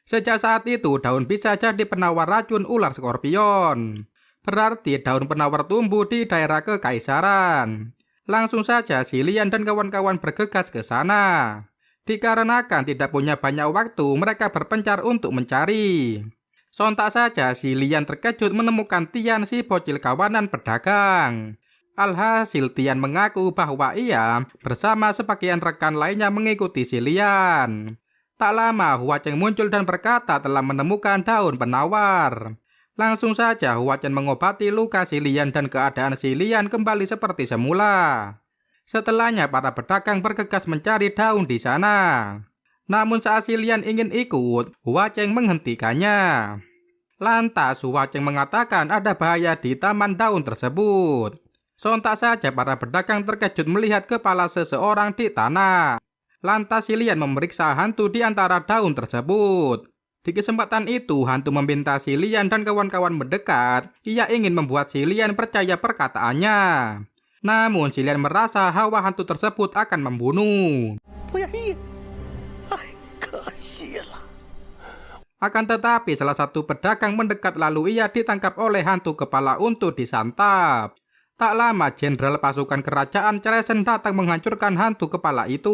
Sejak saat itu, daun bisa jadi penawar racun ular skorpion. Berarti daun penawar tumbuh di daerah kekaisaran. Langsung saja si Lian dan kawan-kawan bergegas ke sana. Dikarenakan tidak punya banyak waktu, mereka berpencar untuk mencari. Sontak saja si Lian terkejut menemukan Tian, si bocil kawanan pedagang. Alhasil Tian mengaku bahwa ia bersama sebagian rekan lainnya mengikuti si Lian. Tak lama Hua Chen muncul dan berkata telah menemukan daun penawar. Langsung saja Hua Chen mengobati luka si Lian dan keadaan si Lian kembali seperti semula. Setelahnya para pedagang bergegas mencari daun di sana. Namun saat si Lian ingin ikut, Hua Chen menghentikannya. Lantas Hua Chen mengatakan ada bahaya di taman daun tersebut. Sontak saja para pedagang terkejut melihat kepala seseorang di tanah. Lantas si Lian memeriksa hantu di antara daun tersebut. Di kesempatan itu, hantu meminta si Lian dan kawan-kawan mendekat. Ia ingin membuat si Lian percaya perkataannya. Namun si Lian merasa hawa hantu tersebut akan membunuh. Akan tetapi salah satu pedagang mendekat lalu ia ditangkap oleh hantu kepala untuk disantap. Tak lama jenderal pasukan kerajaan Ceresen datang menghancurkan hantu kepala itu.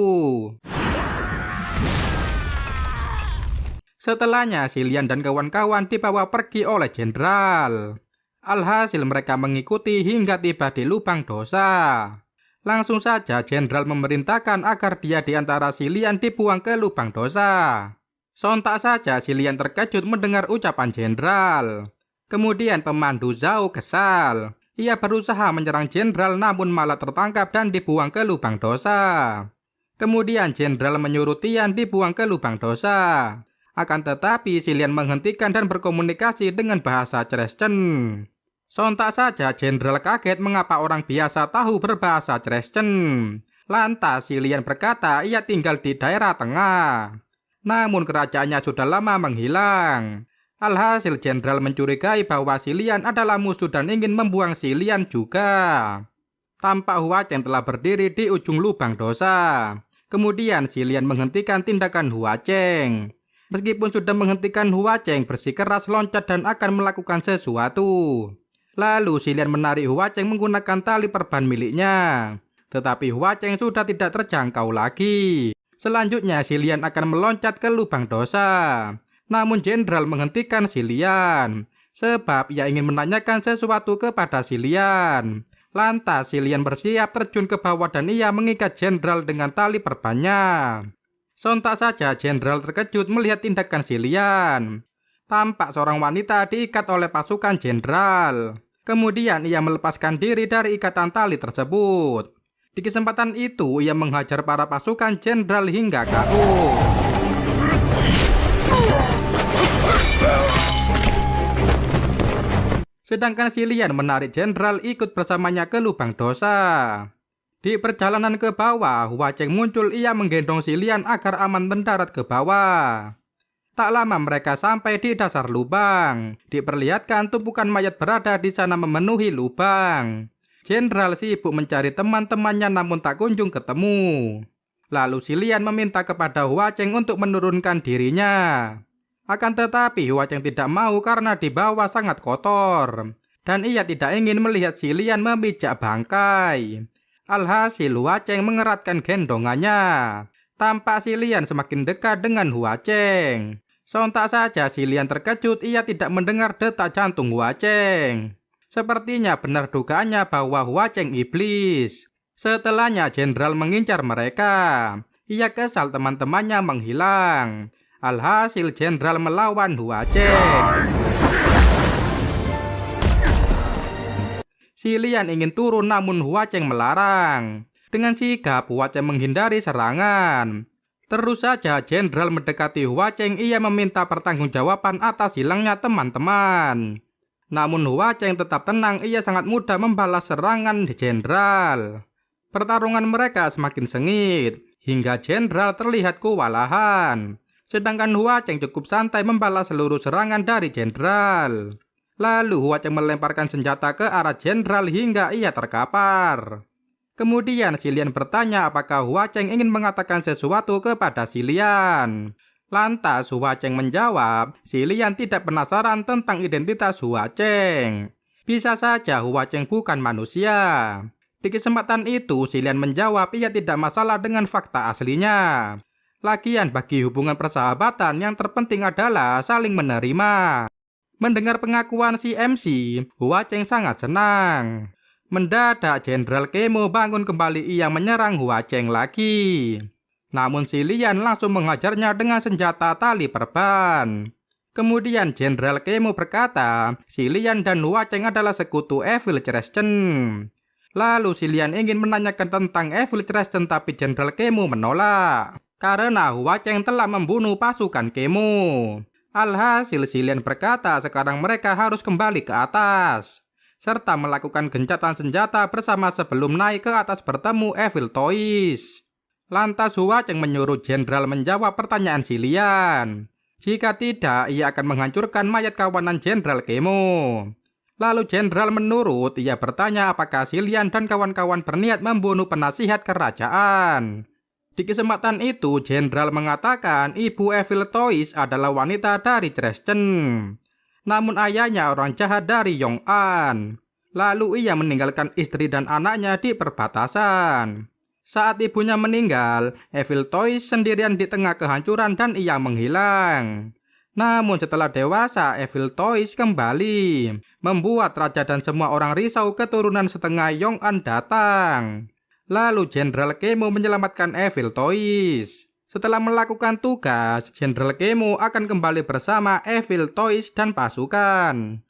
Setelahnya si Lian dan kawan-kawan dibawa pergi oleh jenderal. Alhasil mereka mengikuti hingga tiba di lubang dosa. Langsung saja jenderal memerintahkan agar dia di antara si Lian dibuang ke lubang dosa. Sontak saja si Lian terkejut mendengar ucapan jenderal. Kemudian pemandu Zhao kesal. Ia berusaha menyerang jenderal namun malah tertangkap dan dibuang ke lubang dosa. Kemudian jenderal menyuruh Tian dibuang ke lubang dosa. Akan tetapi si Lian menghentikan dan berkomunikasi dengan bahasa Ceresen. Sontak saja jenderal kaget mengapa orang biasa tahu berbahasa Ceresen. Lantas si Lian berkata ia tinggal di daerah tengah. Namun kerajaannya sudah lama menghilang. Alhasil jenderal mencurigai bahwa si Lian adalah musuh dan ingin membuang si Lian juga. Tampak Hua Chen telah berdiri di ujung lubang dosa. Kemudian si Lian menghentikan tindakan Hua Chen. Meskipun sudah menghentikan, Hua Chen bersikeras loncat dan akan melakukan sesuatu. Lalu si Lian menarik Hua Chen menggunakan tali perban miliknya. Tetapi Hua Chen sudah tidak terjangkau lagi. Selanjutnya si Lian akan meloncat ke lubang dosa. Namun jenderal menghentikan si Lian, sebab ia ingin menanyakan sesuatu kepada si Lian. Lantas si Lian bersiap terjun ke bawah dan ia mengikat jenderal dengan tali perbannya. Sontak saja jenderal terkejut melihat tindakan si Lian. Tampak seorang wanita diikat oleh pasukan jenderal. Kemudian ia melepaskan diri dari ikatan tali tersebut. Di kesempatan itu ia menghajar para pasukan jenderal hingga KO. Sedangkan si Lian menarik jenderal ikut bersamanya ke lubang dosa. Di perjalanan ke bawah, Hua Chen muncul, ia menggendong si Lian agar aman mendarat ke bawah. Tak lama mereka sampai di dasar lubang. Diperlihatkan tumpukan mayat berada di sana memenuhi lubang. Jenderal sibuk mencari teman-temannya namun tak kunjung ketemu. Lalu si Lian meminta kepada Hua Chen untuk menurunkan dirinya. Akan tetapi Hua Chen tidak mau karena di bawah sangat kotor. Dan ia tidak ingin melihat si Lian memijak bangkai. Alhasil Hua Chen mengeratkan gendongannya. Tampak si Lian semakin dekat dengan Hua Chen. Sontak saja si Lian terkejut, ia tidak mendengar detak jantung Hua Chen. Sepertinya benar dugaannya bahwa Hua Chen iblis. Setelahnya jenderal mengincar mereka. Ia kesal teman-temannya menghilang. Alhasil jenderal melawan Hua Chen. Si Lian ingin turun namun Hua Chen melarang. Dengan sigap Hua Chen menghindari serangan. Terus saja jenderal mendekati Hua Cheng, ia meminta pertanggungjawaban atas hilangnya teman-teman. Namun Hua Cheng tetap tenang, ia sangat mudah membalas serangan jenderal. Pertarungan mereka semakin sengit, hingga jenderal terlihat kewalahan. Sedangkan Hua Cheng cukup santai membalas seluruh serangan dari jenderal. Lalu Hua Cheng melemparkan senjata ke arah jenderal hingga ia terkapar. Kemudian si Lian bertanya apakah Hua Cheng ingin mengatakan sesuatu kepada si Lian. Lantas Hua Cheng menjawab, si Lian tidak penasaran tentang identitas Hua Cheng. Bisa saja Hua Cheng bukan manusia. Di kesempatan itu si Lian menjawab ia tidak masalah dengan fakta aslinya. Lagian bagi hubungan persahabatan yang terpenting adalah saling menerima. Mendengar pengakuan si MC, Hua Cheng sangat senang. Mendadak Jenderal Kemo bangun kembali, ia menyerang Hua Cheng lagi. Namun si Lian langsung mengajarnya dengan senjata tali perban. Kemudian Jenderal Kemo berkata, si Lian dan Hua Cheng adalah sekutu Evil Dresden. Lalu si Lian ingin menanyakan tentang Evil Dresden tapi Jenderal Kemo menolak. Karena Hua Cheng telah membunuh pasukan Kemo. Alhasil si Lian berkata sekarang mereka harus kembali ke atas. Serta melakukan gencatan senjata bersama sebelum naik ke atas bertemu Evil Toys. Lantas Hua Cheng menyuruh jenderal menjawab pertanyaan si Lian. Jika tidak, ia akan menghancurkan mayat kawanan Jenderal Kemo. Lalu jenderal menurut, ia bertanya apakah si Lian dan kawan-kawan berniat membunuh penasihat kerajaan. Di kesempatan itu, jenderal mengatakan ibu Evil Toys adalah wanita dari Dresden. Namun ayahnya orang jahat dari Yong'an. Lalu ia meninggalkan istri dan anaknya di perbatasan. Saat ibunya meninggal, Evil Toys sendirian di tengah kehancuran dan ia menghilang. Namun setelah dewasa, Evil Toys kembali, membuat raja dan semua orang risau keturunan setengah Yong'an datang. Lalu Jenderal Kemo menyelamatkan Evil Toys. Setelah melakukan tugas, Jenderal Kemo akan kembali bersama Evil Toys dan pasukan.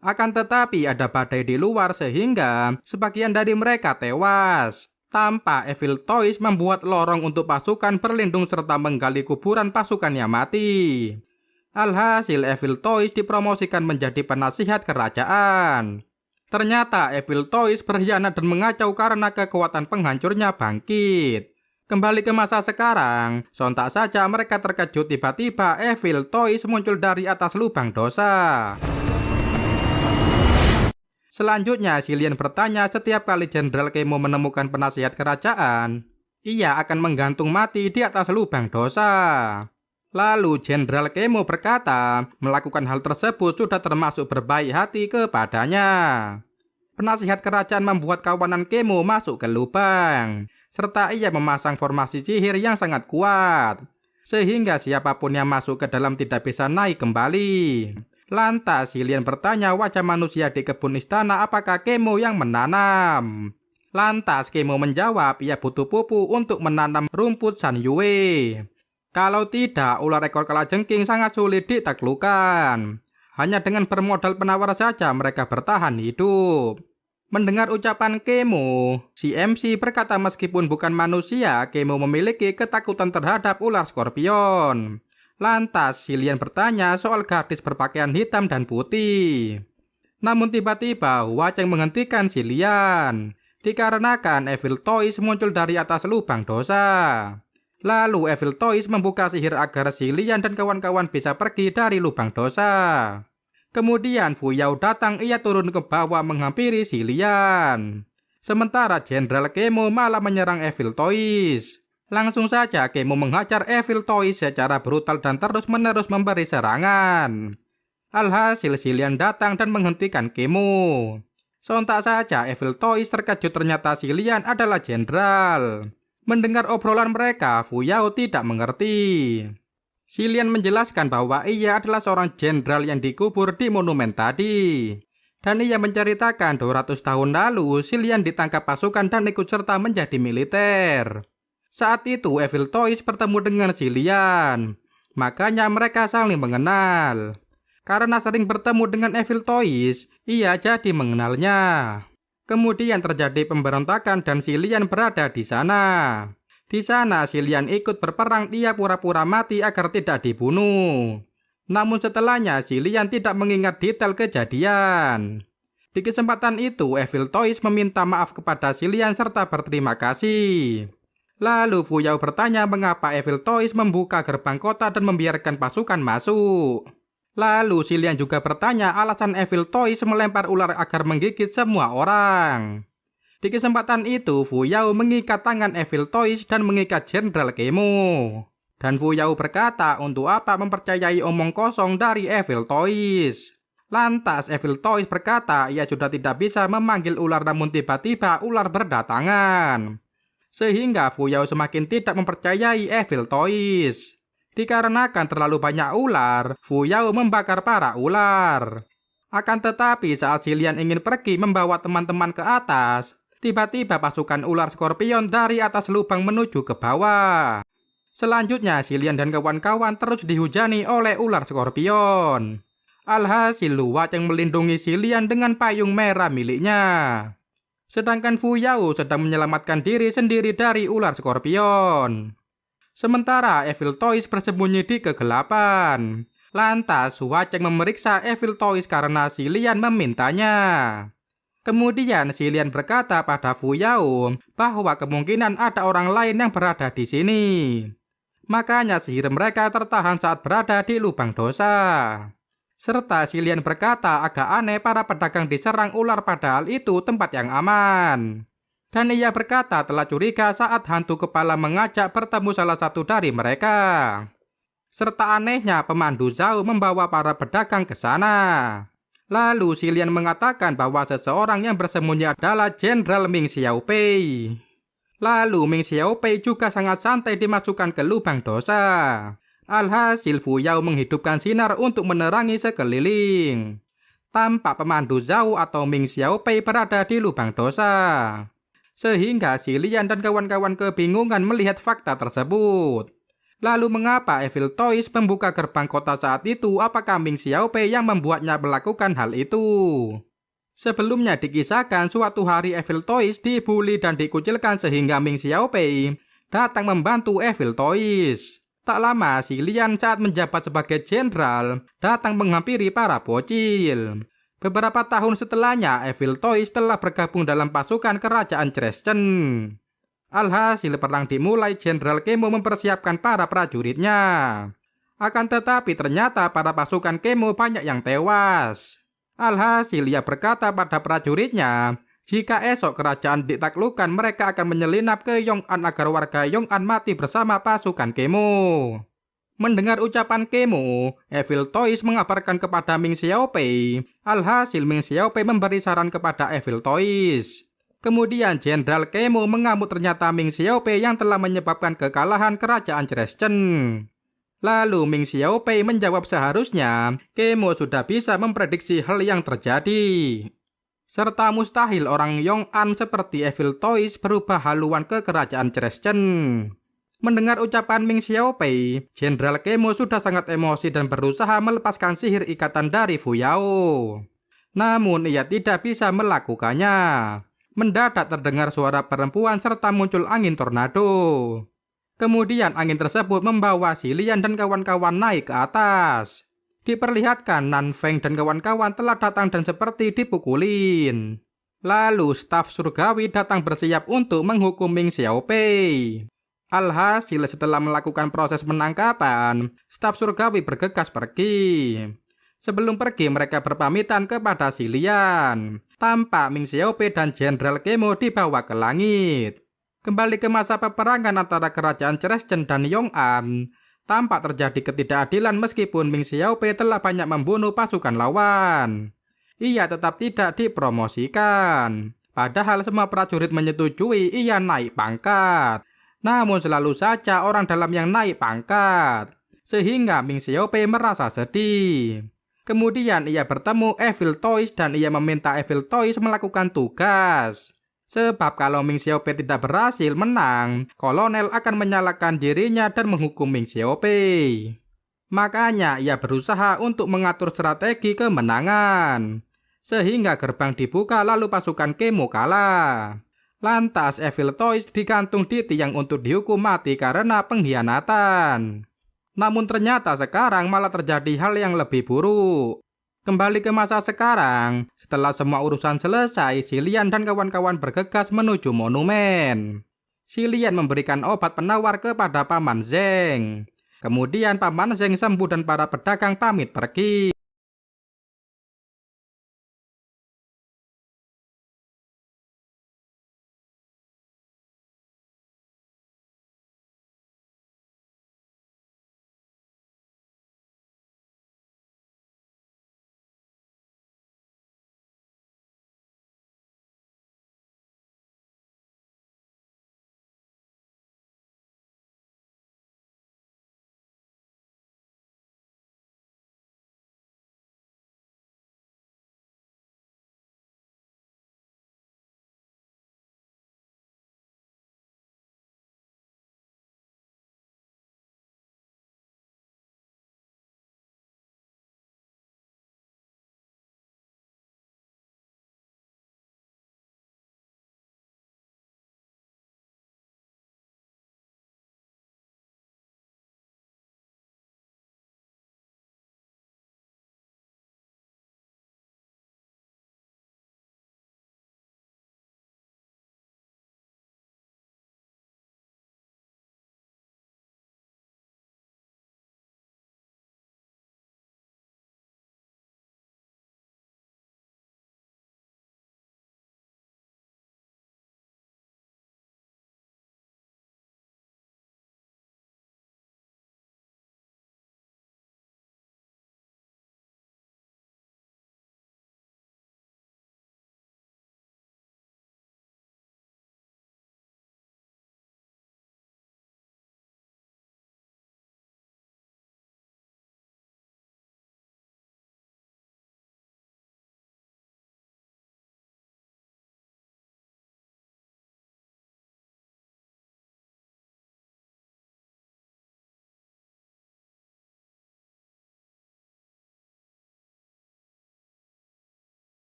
Akan tetapi ada badai di luar sehingga sebagian dari mereka tewas. Tanpa Evil Toys membuat lorong untuk pasukan berlindung serta menggali kuburan pasukan yang mati. Alhasil Evil Toys dipromosikan menjadi penasihat kerajaan. Ternyata Evil Toys berkhianat dan mengacau karena kekuatan penghancurnya bangkit. Kembali ke masa sekarang, sontak saja mereka terkejut tiba-tiba Evil Toys muncul dari atas lubang dosa. Selanjutnya, si Lian bertanya setiap kali Jenderal Kemo menemukan penasihat kerajaan, ia akan menggantung mati di atas lubang dosa. Lalu Jenderal Kemo berkata, melakukan hal tersebut sudah termasuk berbaik hati kepadanya. Penasihat kerajaan membuat kawanan Kemo masuk ke lubang. Serta ia memasang formasi sihir yang sangat kuat, sehingga siapapun yang masuk ke dalam tidak bisa naik kembali. Lantas si Lian bertanya wajah manusia di kebun istana apakah Kemo yang menanam. Lantas Kemo menjawab ia butuh pupuk untuk menanam rumput San Yue. Kalau tidak, ular ekor kalajengking sangat sulit ditaklukkan. Hanya dengan bermodal penawar saja mereka bertahan hidup. Mendengar ucapan Kemo, si MC berkata meskipun bukan manusia, Kemo memiliki ketakutan terhadap ular skorpion. Lantas si Lian bertanya soal gadis berpakaian hitam dan putih. Namun tiba-tiba Hua Cheng menghentikan si Lian, dikarenakan Evil Toys muncul dari atas lubang dosa. Lalu Evil Toys membuka sihir agar si Lian dan kawan-kawan bisa pergi dari lubang dosa. Kemudian Fu Yao datang, ia turun ke bawah menghampiri si Lian. Sementara Jenderal Kemo malah menyerang Evil Toys. Langsung saja Kemo menghajar Evil Toys secara brutal dan terus-menerus memberi serangan. Alhasil si Lian datang dan menghentikan Kemo. Sontak saja Evil Toys terkejut ternyata si Lian adalah jenderal. Mendengar obrolan mereka, Fu Yao tidak mengerti. Si Lian menjelaskan bahwa ia adalah seorang jenderal yang dikubur di monumen tadi. Dan ia menceritakan 200 tahun lalu si Lian ditangkap pasukan dan ikut serta menjadi militer. Saat itu Evil Toys bertemu dengan si Lian. Makanya mereka saling mengenal. Karena sering bertemu dengan Evil Toys, ia jadi mengenalnya. Kemudian terjadi pemberontakan dan si Lian berada di sana. Di sana si Lian ikut berperang, dia pura-pura mati agar tidak dibunuh. Namun setelahnya si Lian tidak mengingat detail kejadian. Di kesempatan itu Evil Toys meminta maaf kepada si Lian serta berterima kasih. Lalu Fu Yao bertanya mengapa Evil Toys membuka gerbang kota dan membiarkan pasukan masuk. Lalu si Lian juga bertanya alasan Evil Toys melempar ular agar menggigit semua orang. Di kesempatan itu, Fu Yao mengikat tangan Evil Toys dan mengikat Jenderal Kemo. Dan Fu Yao berkata untuk apa mempercayai omong kosong dari Evil Toys. Lantas Evil Toys berkata ia sudah tidak bisa memanggil ular, namun tiba-tiba ular berdatangan. Sehingga Fu Yao semakin tidak mempercayai Evil Toys. Dikarenakan terlalu banyak ular, Fu Yao membakar para ular. Akan tetapi saat si Lian ingin pergi membawa teman-teman ke atas, tiba-tiba pasukan ular Scorpion dari atas lubang menuju ke bawah. Selanjutnya si Lian dan kawan-kawan terus dihujani oleh ular Scorpion. Alhasil Lu Wacheng melindungi si Lian dengan payung merah miliknya. Sedangkan Fu Yao sedang menyelamatkan diri sendiri dari ular Scorpion. Sementara Evil Toys bersembunyi di kegelapan. Lantas Lu Wacheng memeriksa Evil Toys karena si Lian memintanya. Kemudian si Lian berkata pada Fu Yao bahwa kemungkinan ada orang lain yang berada di sini. Makanya sihir mereka tertahan saat berada di lubang dosa. Serta si Lian berkata agak aneh para pedagang diserang ular padahal itu tempat yang aman. Dan ia berkata telah curiga saat hantu kepala mengajak bertemu salah satu dari mereka. Serta anehnya pemandu Zhao membawa para pedagang ke sana. Lalu si Lian mengatakan bahwa seseorang yang bersembunyi adalah Jenderal Ming Xiaopei. Lalu Ming Xiaopei juga sangat santai dimasukkan ke lubang dosa. Alhasil Fu Yao menghidupkan sinar untuk menerangi sekeliling. Tampak pemandu Zhao atau Ming Xiaopei berada di lubang dosa. Sehingga si Lian dan kawan-kawan kebingungan melihat fakta tersebut. Lalu mengapa Evil Toys membuka gerbang kota saat itu? Apakah Ming Xiaopei yang membuatnya melakukan hal itu? Sebelumnya dikisahkan suatu hari Evil Toys dibully dan dikucilkan sehingga Ming Xiaopei datang membantu Evil Toys. Tak lama si Lian saat menjabat sebagai jenderal datang menghampiri para bocil. Beberapa tahun setelahnya Evil Toys telah bergabung dalam pasukan kerajaan Dresden. Alhasil perang dimulai, Jenderal Kemo mempersiapkan para prajuritnya. Akan tetapi ternyata para pasukan Kemo banyak yang tewas. Alhasil ia berkata pada prajuritnya, jika esok kerajaan ditaklukkan mereka akan menyelinap ke Yong'an agar warga Yong'an mati bersama pasukan Kemo. Mendengar ucapan Kemo, Evil Toys mengabarkan kepada Ming Xiaopei. Alhasil Ming Xiaopei memberi saran kepada Evil Toys. Kemudian Jenderal Kemo mengamuk ternyata Ming Xiaopei yang telah menyebabkan kekalahan kerajaan Dresden. Lalu Ming Xiaopei menjawab seharusnya Kemo sudah bisa memprediksi hal yang terjadi. Serta mustahil orang Yong'an seperti Evil Toys berubah haluan ke kerajaan Dresden. Mendengar ucapan Ming Xiaopei, Jenderal Kemo sudah sangat emosi dan berusaha melepaskan sihir ikatan dari Fu Yao. Namun ia tidak bisa melakukannya. Mendadak terdengar suara perempuan serta muncul angin tornado. Kemudian angin tersebut membawa si Lian dan kawan-kawan naik ke atas. Diperlihatkan Nan Feng dan kawan-kawan telah datang dan seperti dipukulin. Lalu staf surgawi datang bersiap untuk menghukum Ming Xiaopei. Alhasil setelah melakukan proses penangkapan, staf surgawi bergegas pergi. Sebelum pergi mereka berpamitan kepada si Lian. Tampak Ming Xiaopei dan Jenderal Kemo dibawa ke langit. Kembali ke masa peperangan antara kerajaan Dresden dan Yong'an. Tampak terjadi ketidakadilan meskipun Ming Xiaopei telah banyak membunuh pasukan lawan. Ia tetap tidak dipromosikan. Padahal semua prajurit menyetujui ia naik pangkat. Namun selalu saja orang dalam yang naik pangkat. Sehingga Ming Xiaopei merasa sedih. Kemudian ia bertemu Evil Toys dan ia meminta Evil Toys melakukan tugas. Sebab kalau Ming Xiaopei tidak berhasil menang, kolonel akan menyalahkan dirinya dan menghukum Ming Xiaopei. Makanya ia berusaha untuk mengatur strategi kemenangan. Sehingga gerbang dibuka lalu pasukan Kemo kalah. Lantas Evil Toys digantung di tiang untuk dihukum mati karena pengkhianatan. Namun ternyata sekarang malah terjadi hal yang lebih buruk. Kembali ke masa sekarang, setelah semua urusan selesai, si Lian dan kawan-kawan bergegas menuju monumen. Si Lian memberikan obat penawar kepada Paman Zeng. Kemudian Paman Zeng sembuh dan para pedagang pamit pergi.